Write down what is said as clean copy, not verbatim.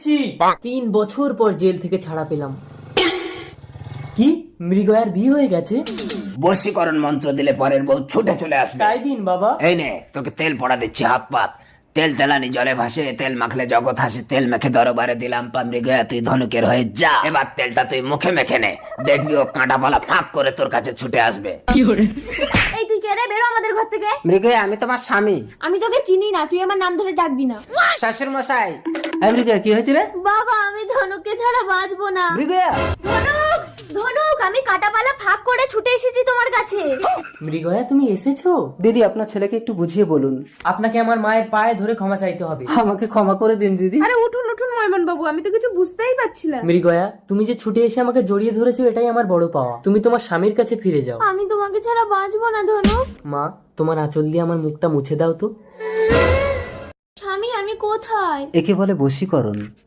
দিচ্ছি। 3 বছর পর জেল থেকে ছাড়া পেলাম। কি মৃগয়ার বিয়ে হয়ে গেছে? বশীকরণ মন্ত্র দিলে পরের বউ ছুটে চলে আসবে। তাই দিন বাবা। এই নে তোকে তেল পড়া দিচ্ছি, হাত পাত। তেল তেলানি জলে ভাসে, তেল মাখলে জগৎ হাসে। তেল মেখে দরবারে দিলাম পা, মৃগয়া তুই ধনুকের হয়ে যা। এবার তেলটা তুই মুখে মেখে নে, দেখবি ও কাঁটা পালা ফাঁক করে তোর কাছে ছুটে আসবে। এই তুই কে রে? বেরো আমাদের ঘর থেকে। মৃগয়া আমি তোমার স্বামী। আমি তোকে চিনি না, তুই আমার নাম ধরে ডাকবি না। শ্বশুর মশাই। এই মৃগয়া কি হয়েছে রে? বাবা আমি ধনুককে ছাড়া বাঁচবো না। মৃগয়া ধনুক, ধনুক, আমি কাটাপালা ফাঁক করে ছুটে এসেছি তোমার কাছে। মৃগয়া তুমি এসেছো? দিদি আপনার ছেলেকে একটু বুঝিয়ে বলুন। আপনাকে আমার মায়ের পায়ে ধরে ক্ষমা চাইতে হবে। আমাকে ক্ষমা করে দিন দিদি। আরে উঠুন উঠুন ময়মন বাবু, আমি তো কিছু বুঝতেই পারছি না। মৃগয়া তুমি যে ছুটে এসে আমাকে জড়িয়ে ধরেছো এটাই আমার বড় পাওয়া। তুমি তোমার স্বামীর কাছে ফিরে যাও। আমি তোমাকে ছাড়া বাঁচবো না ধনুক। মা তোমার আঁচল দিয়ে আমার মুখটা মুছে দাও তো। স্বামী আমি কোথায়? একে বলে বশীকরণ।